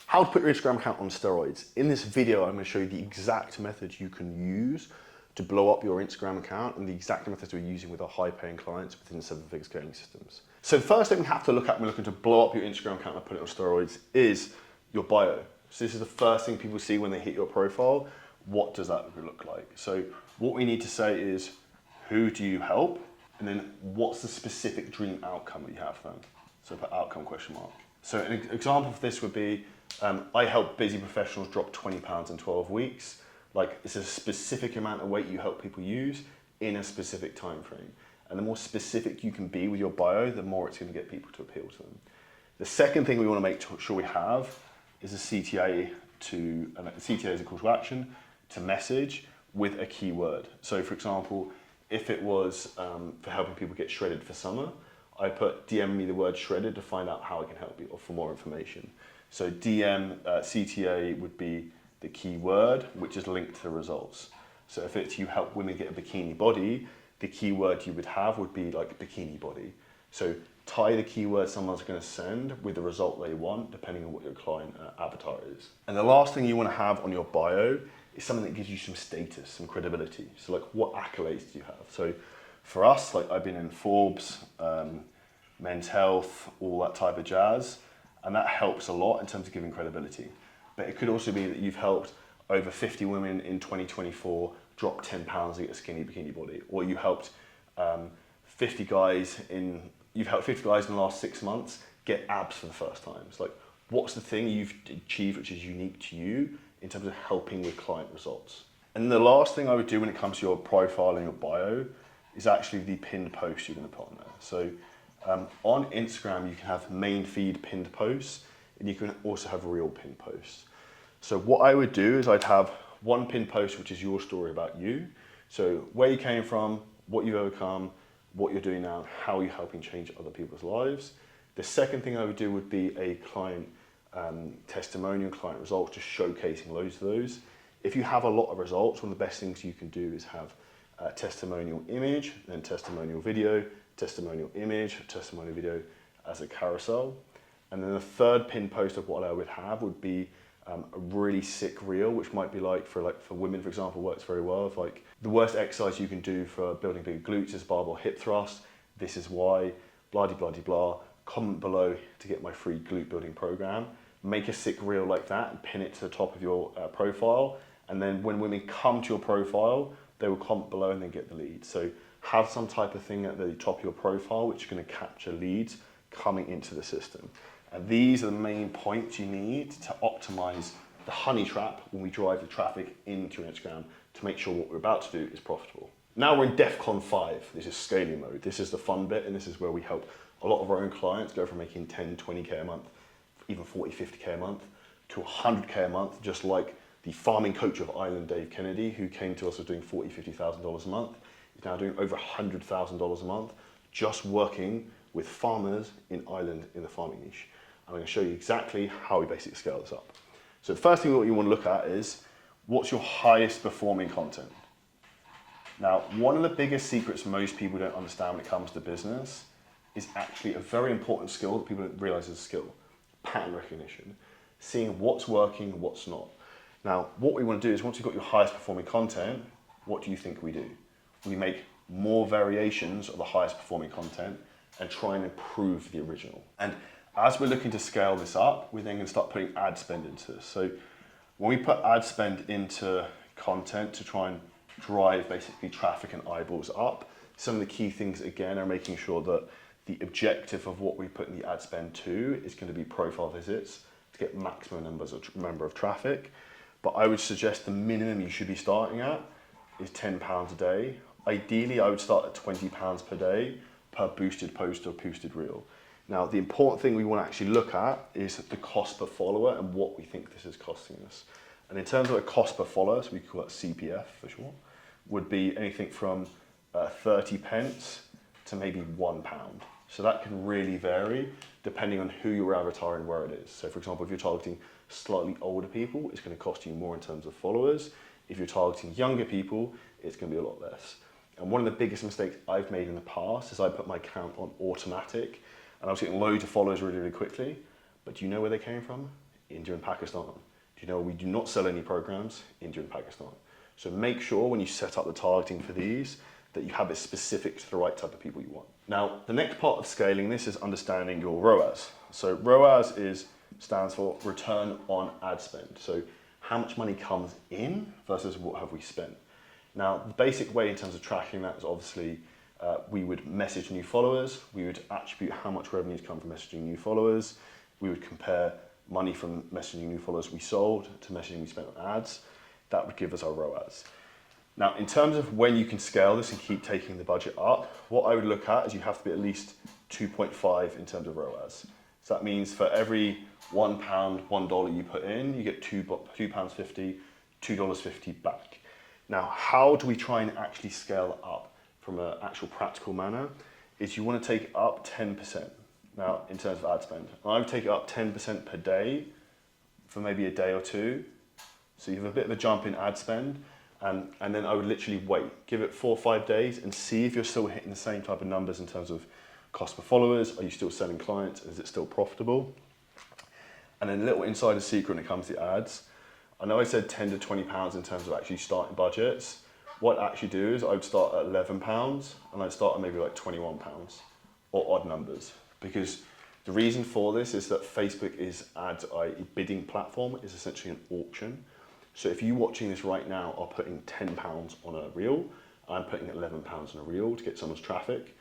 How to put your Instagram account on steroids. In this video, I'm going to show you the exact methods you can use to blow up your Instagram account and the exact methods we're using with our high-paying clients within 7-figure scaling systems. So the first thing we have to look at when we're looking to blow up your Instagram account and put it on steroids is your bio. So this is the first thing people see when they hit your profile. What does that look like? So what we need to say is, who do you help? And then what's the specific dream outcome that you have for them? So put outcome question mark. So an example of this would be, I help busy professionals drop 20 pounds in 12 weeks. Like, it's a specific amount of weight you help people use in a specific time frame. And the more specific you can be with your bio, the more it's going to get people to appeal to them. The second thing we want to make sure we have is a CTA CTA is a call to action to message with a keyword. So for example, if it was for helping people get shredded for summer, I put DM me the word shredded to find out how I can help you or for more information. So DM CTA would be the keyword, which is linked to the results. So if it's you help women get a bikini body, the keyword you would have would be like bikini body. So tie the keyword someone's going to send with the result they want, depending on what your client avatar is. And the last thing you want to have on your bio is something that gives you some status, some credibility. So like, what accolades do you have? So for us, like, I've been in Forbes, Men's Health, all that type of jazz, and that helps a lot in terms of giving credibility. But it could also be that you've helped over 50 women in 2024 drop 10 pounds to get a skinny bikini body, or you helped 50 guys in the last 6 months get abs for the first time. It's like, what's the thing you've achieved which is unique to you in terms of helping with client results? And the last thing I would do when it comes to your profile and your bio is actually the pinned post you're going to put on there. So on Instagram, you can have main feed pinned posts, and you can also have real pinned posts. So what I would do is I'd have one pinned post, which is your story about you. So where you came from, what you've overcome, what you're doing now, how you're helping change other people's lives. The second thing I would do would be a client testimonial, client results, just showcasing loads of those. If you have a lot of results, one of the best things you can do is have a testimonial image, then testimonial video, testimonial image, testimonial video as a carousel. And then the third pin post of what I would have would be a really sick reel, which might be like for women, for example, works very well. If like the worst exercise you can do for building big glutes is barbell hip thrust. This is why, blah, blah, blah, blah. Comment below to get my free glute building program. Make a sick reel like that and pin it to the top of your profile. And then when women come to your profile, they will comment below and then get the lead. So have some type of thing at the top of your profile, which is going to capture leads coming into the system. And these are the main points you need to optimize the honey trap when we drive the traffic into your Instagram to make sure what we're about to do is profitable. Now we're in DEFCON 5. This is scaling mode. This is the fun bit, and this is where we help a lot of our own clients go from making 10, 20K a month, even 40, 50K a month, to 100K a month, just like the farming coach of Ireland, Dave Kennedy, who came to us as doing $40,000, $50,000 a month. He's now doing over $100,000 a month, just working with farmers in Ireland in the farming niche. I'm going to show you exactly how we basically scale this up. So the first thing that you want to look at is, what's your highest performing content? Now, one of the biggest secrets most people don't understand when it comes to business is actually a very important skill that people don't realize is a skill: pattern recognition, seeing what's working and what's not. Now, what we want to do is, once you've got your highest performing content, what do you think we do? We make more variations of the highest performing content and try and improve the original. And as we're looking to scale this up, we're then going to start putting ad spend into this. So when we put ad spend into content to try and drive basically traffic and eyeballs up, some of the key things again are making sure that the objective of what we put in the ad spend to is going to be profile visits to get maximum number of traffic. But I would suggest the minimum you should be starting at is £10 a day. Ideally, I would start at £20 per day per boosted post or boosted reel. Now, the important thing we want to actually look at is the cost per follower and what we think this is costing us. And in terms of a cost per follower, so we call it CPF for short, would be anything from 30 pence to maybe £1. So that can really vary depending on who you're advertising and where it is. So for example, if you're targeting slightly older people, it's going to cost you more in terms of followers. If you're targeting younger people, it's going to be a lot less. And one of the biggest mistakes I've made in the past is I put my account on automatic, and I was getting loads of followers really, really quickly. But do you know where they came from? India and Pakistan. Do you know we do not sell any programs? India and Pakistan. So make sure when you set up the targeting for these that you have it specific to the right type of people you want. Now, the next part of scaling this is understanding your ROAS. So ROAS stands for return on ad spend. So how much money comes in versus what have we spent. Now, the basic way in terms of tracking that is obviously we would message new followers, we would attribute how much revenues come from messaging new followers, we would compare money from messaging new followers we sold to messaging we spent on ads. That would give us our ROAS. Now, in terms of when you can scale this and keep taking the budget up, what I would look at is you have to be at least 2.5 in terms of ROAS. So that means for every £1, $1 you put in, you get £2.50, $2.50 back. Now, how do we try and actually scale up from an actual practical manner? Is you want to take up 10%. Now, in terms of ad spend, I would take it up 10% per day for maybe a day or two. So you have a bit of a jump in ad spend, and then I would literally wait, give it 4 or 5 days and see if you're still hitting the same type of numbers in terms of cost per followers. Are you still selling clients? Is it still profitable? And then a little insider secret when it comes to ads. I know I said 10 to 20 pounds in terms of actually starting budgets. What I actually do is I would start at 11 pounds and I'd start at maybe like 21 pounds or odd numbers. Because the reason for this is that Facebook is ads, a bidding platform, is essentially an auction. So if you watching this right now are putting £10 on a reel, I'm putting £11 on a reel to get someone's traffic,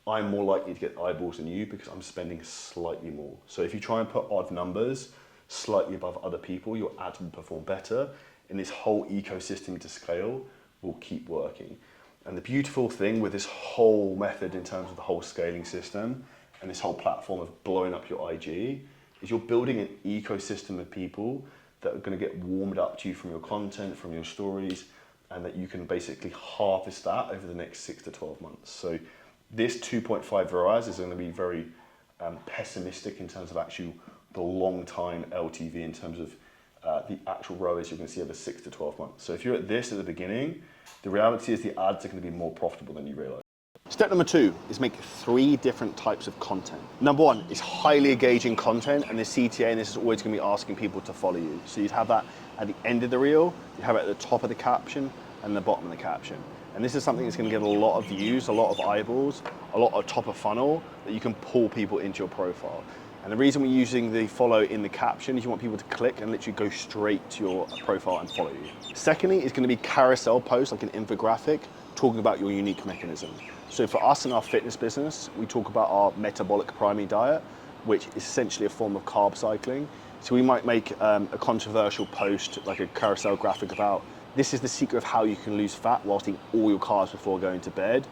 I'm more likely to get eyeballs than you because I'm spending slightly more. So if you try and put odd numbers slightly above other people, your ads will perform better, and this whole ecosystem to scale will keep working. And the beautiful thing with this whole method in terms of the whole scaling system and this whole platform of blowing up your IG is you're building an ecosystem of people that are going to get warmed up to you from your content, from your stories, and that you can basically harvest that over the next 6 to 12 months. So this 2.5 ROAS is going to be very pessimistic in terms of actually the long time LTV in terms of the actual ROAS you're going to see over 6 to 12 months. So if you're at this at the beginning, the reality is the ads are going to be more profitable than you realize. Step number 2 is make 3 different types of content. Number 1 is highly engaging content, and the CTA in this is always going to be asking people to follow you. So you'd have that at the end of the reel, you have it at the top of the caption and the bottom of the caption. And this is something that's going to get a lot of views, a lot of eyeballs, a lot of top of funnel that you can pull people into your profile. And the reason we're using the follow in the caption is you want people to click and literally go straight to your profile and follow you. Secondly, is going to be carousel posts, like an infographic, talking about your unique mechanism. So for us in our fitness business, we talk about our metabolic primary diet, which is essentially a form of carb cycling. So we might make a controversial post, like a carousel graphic about, this is the secret of how you can lose fat whilst eating all your carbs before going to bed,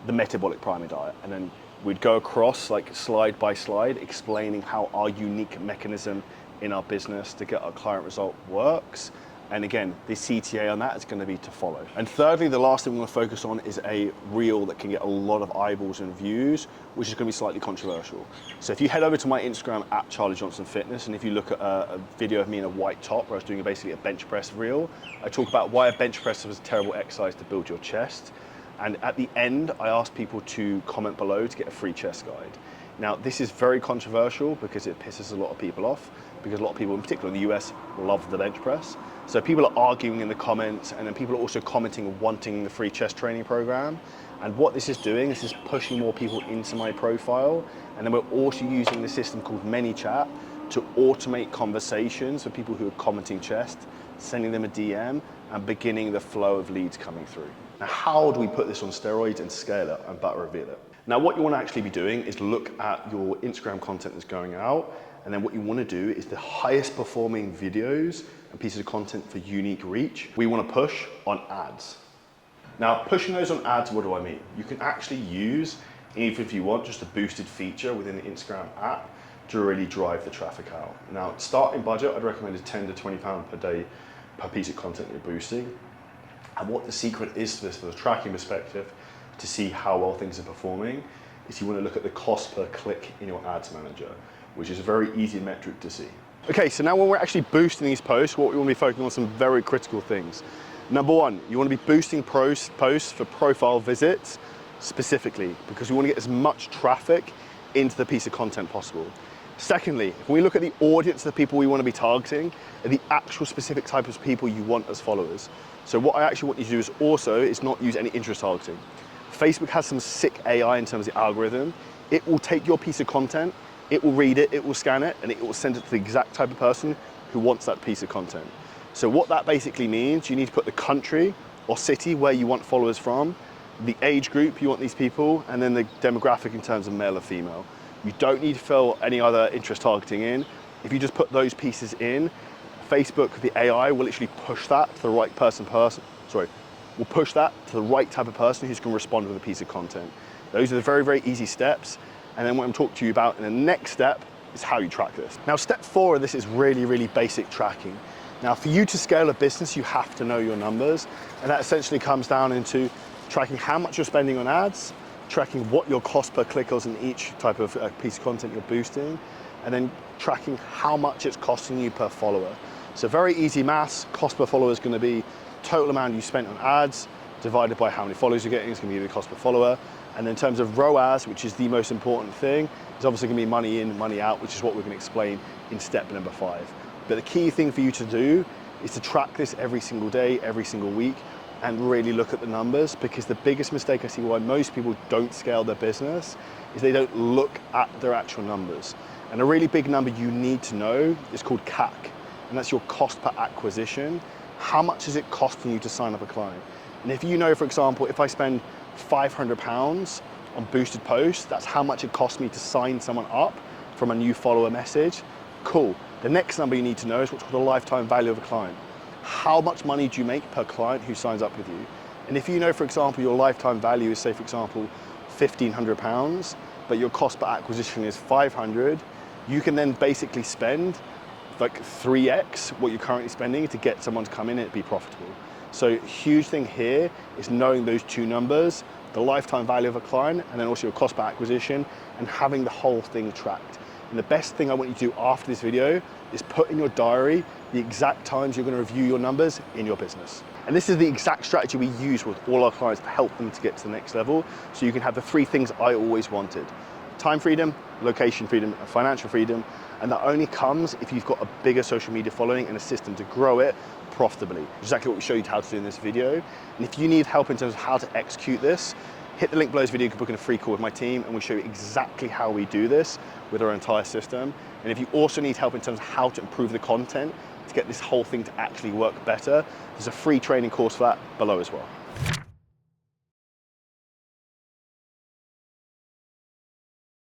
the metabolic primary diet. And then we'd go across like slide by slide, explaining how our unique mechanism in our business to get our client result works. And again, the CTA on that is going to be to follow. And thirdly, the last thing we want to focus on is a reel that can get a lot of eyeballs and views, which is going to be slightly controversial. So if you head over to my Instagram at Charlie Johnson Fitness, and if you look at a video of me in a white top where I was doing basically a bench press reel, I talk about why a bench press was a terrible exercise to build your chest. And at the end, I asked people to comment below to get a free chest guide. Now, this is very controversial because it pisses a lot of people off, because a lot of people, in particular in the US, love the bench press. So people are arguing in the comments, and then people are also commenting wanting the free chest training program. And what this is doing is pushing more people into my profile. And then we're also using the system called ManyChat to automate conversations for people who are commenting chest, sending them a DM, and beginning the flow of leads coming through. Now, how do we put this on steroids and scale it? I'm about to reveal it. Now, what you want to actually be doing is look at your Instagram content that's going out, and then what you want to do is the highest performing videos and pieces of content for unique reach, we want to push on ads. Now, pushing those on ads, what do I mean? You can actually use, even if you want, just a boosted feature within the Instagram app to really drive the traffic out. Now, starting budget, I'd recommend is £10 to £20 per day per piece of content you're boosting. And what the secret is to this from a tracking perspective to see how well things are performing is you want to look at the cost per click in your ads manager, which is a very easy metric to see. Okay, so now when we're actually boosting these posts, what we want to be focusing on some very critical things. Number 1, you want to be boosting posts for profile visits specifically, because we want to get as much traffic into the piece of content possible. Secondly, if we look at the audience of the people we want to be targeting, are the actual specific type of people you want as followers. So what I actually want you to do is not use any interest targeting. Facebook has some sick AI in terms of the algorithm. It will take your piece of content, it will read it, it will scan it, and it will send it to the exact type of person who wants that piece of content. So what that basically means, you need to put the country or city where you want followers from, the age group you want these people, and then the demographic in terms of male or female. You don't need to fill any other interest targeting in. If you just put those pieces in, Facebook, the AI, will literally push that to the right will push that to the right type of person who's going to respond with a piece of content. Those are the very, very easy steps. And then what I'm talking to you about in the next step is how you track this. Now, step 4 of this is really, really basic tracking. Now, for you to scale a business, you have to know your numbers. And that essentially comes down into tracking how much you're spending on ads, tracking what your cost per click is in each type of piece of content you're boosting, and then tracking how much it's costing you per follower. So very easy maths, cost per follower is going to be total amount you spent on ads divided by how many followers you're getting. It's going to be the cost per follower. And then in terms of ROAS, which is the most important thing, it's obviously going to be money in, money out, which is what we're going to explain in step number 5. But the key thing for you to do is to track this every single day, every single week, and really look at the numbers, because the biggest mistake I see why most people don't scale their business is they don't look at their actual numbers. And a really big number you need to know is called CAC, and that's your cost per acquisition. How much is it costing you to sign up a client? And if you know, for example, if I spend £500 on boosted posts, that's how much it costs me to sign someone up from a new follower message. Cool. The next number you need to know is what's called the lifetime value of a client. How much money do you make per client who signs up with you? And if you know, for example, your lifetime value is, say, for example, £1,500, but your cost per acquisition is 500, you can then basically spend like 3x what you're currently spending to get someone to come in and be profitable. So huge thing here is knowing those two numbers, the lifetime value of a client, and then also your cost per acquisition, and having the whole thing tracked. And the best thing I want you to do after this video is put in your diary the exact times you're going to review your numbers in your business. And this is the exact strategy we use with all our clients to help them to get to the next level, so you can have the 3 things I always wanted: time freedom, location freedom, and financial freedom. And that only comes if you've got a bigger social media following and a system to grow it profitably. Exactly what we showed you how to do in this video. And if you need help in terms of how to execute this, hit the link below this video, you can book in a free call with my team, and we'll show you exactly how we do this with our entire system. And if you also need help in terms of how to improve the content to get this whole thing to actually work better, there's a free training course for that below as well.